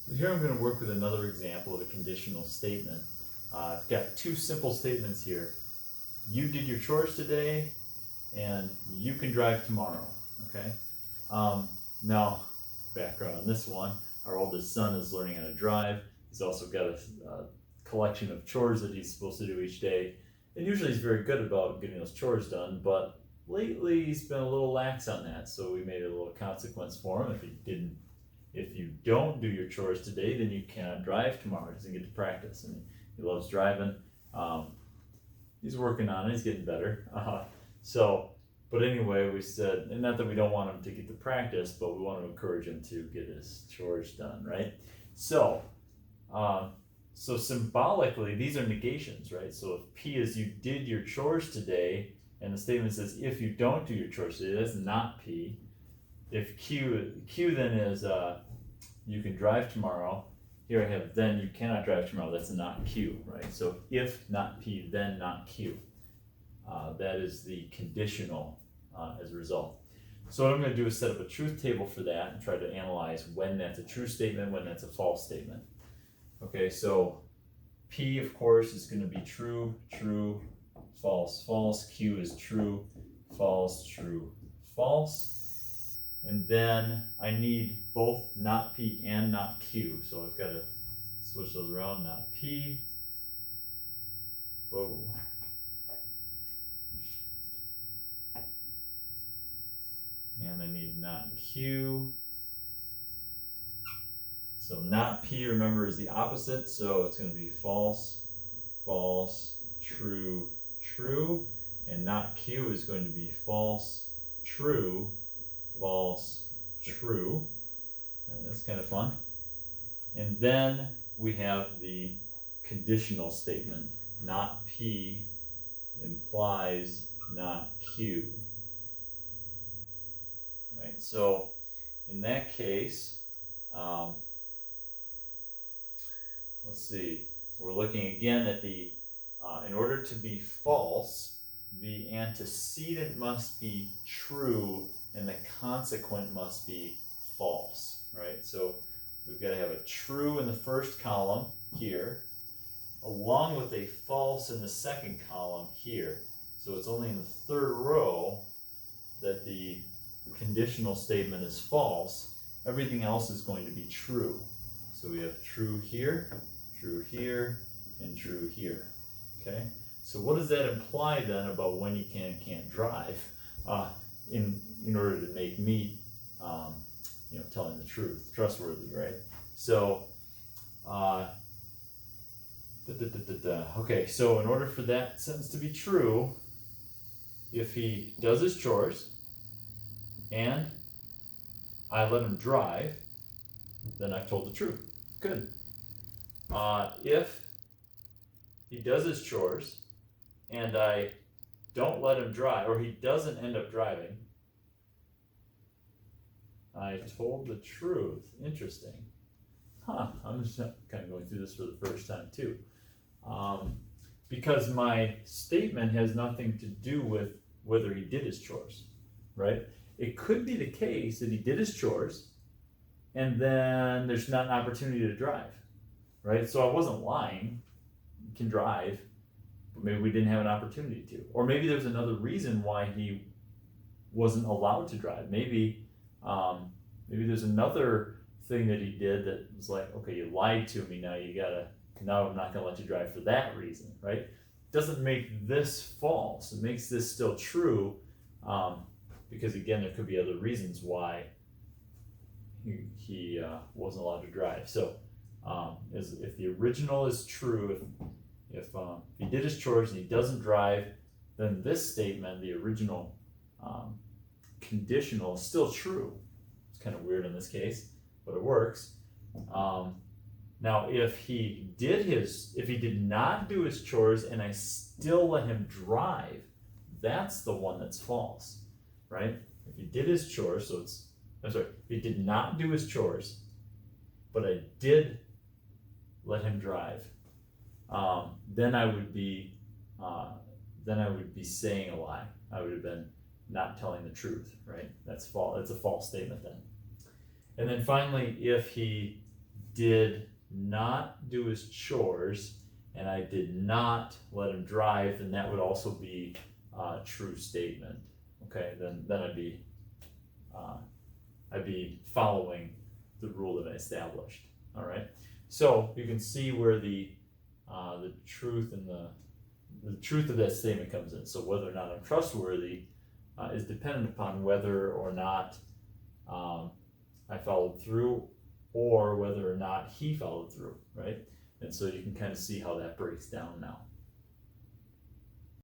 So here I'm going to work with another example of a conditional statement. I've got two simple statements here. You did your chores today, and you can drive tomorrow. Okay. Now, background on this one: our oldest son is learning how to drive. He's also got a collection of chores that he's supposed to do each day, and usually he's very good about getting those chores done. But lately, he's been a little lax on that. So we made a little consequence for him. If you don't do your chores today, then you cannot drive tomorrow. He doesn't get to practice, and he loves driving. He's working on it. He's getting better. But anyway, we said, and not that we don't want him to get to practice, but we want to encourage him to get his chores done, right? So symbolically, these are negations, right? So if P is you did your chores today, and the statement says if you don't do your chores today, that's not P. If Q then is you can drive tomorrow. Here I have then you cannot drive tomorrow. That's not Q, right? So if not P, then not Q. That is the conditional as a result. So what I'm going to do is set up a truth table for that and try to analyze when that's a true statement, when that's a false statement. Okay, so P, of course, is going to be true, true, false, false. Q is true, false, true, false. And then I need both not P and not Q. So I've got to switch those around. Not P. Whoa. And I need not Q. So not P, remember, is the opposite. So it's going to be false, false, true, true. And not Q is going to be false, true, false, true. Right, that's kind of fun. And then we have the conditional statement. Not P implies not Q. Right, so in that case, let's see, we're looking again at the, in order to be false, the antecedent must be true and the consequent must be false, right? So we've got to have a true in the first column here, along with a false in the second column here. So it's only in the third row that the conditional statement is false. Everything else is going to be true. So we have true here, and true here. Okay? So what does that imply then about when you can and can't drive? In order to make me, telling the truth, trustworthy, right? So, okay. So in order for that sentence to be true, if he does his chores and I let him drive, then I've told the truth. Good. If he does his chores and I don't let him drive, or he doesn't end up driving, I told the truth. Interesting. I'm just kind of going through this for the first time too. Because my statement has nothing to do with whether he did his chores, right? It could be the case that he did his chores and then there's not an opportunity to drive, right? So I wasn't lying. You can drive, but maybe we didn't have an opportunity to. Or maybe there's another reason why he wasn't allowed to drive. Maybe there's another thing that he did that was like, okay, you lied to me, now I'm not gonna let you drive for that reason, right? Doesn't make this false. It makes this still true, because again, there could be other reasons why he wasn't allowed to drive. So if the original is true, if he did his chores and he doesn't drive, then this statement, the original conditional, is still true. It's kind of weird in this case, but it works. Now, if he did not do his chores and I still let him drive, that's the one that's false, right? If he did his chores, if he did not do his chores, but I did let him drive, then I would be saying a lie. I would have been not telling the truth, right? That's false. It's a false statement then. And then finally, if he did not do his chores and I did not let him drive, then that would also be a true statement. Okay, then I'd be following the rule that I established. All right, so you can see where the truth and the truth of that statement comes in. So whether or not I'm trustworthy is dependent upon whether or not I followed through, or whether or not he followed through, right? And so you can kind of see how that breaks down now.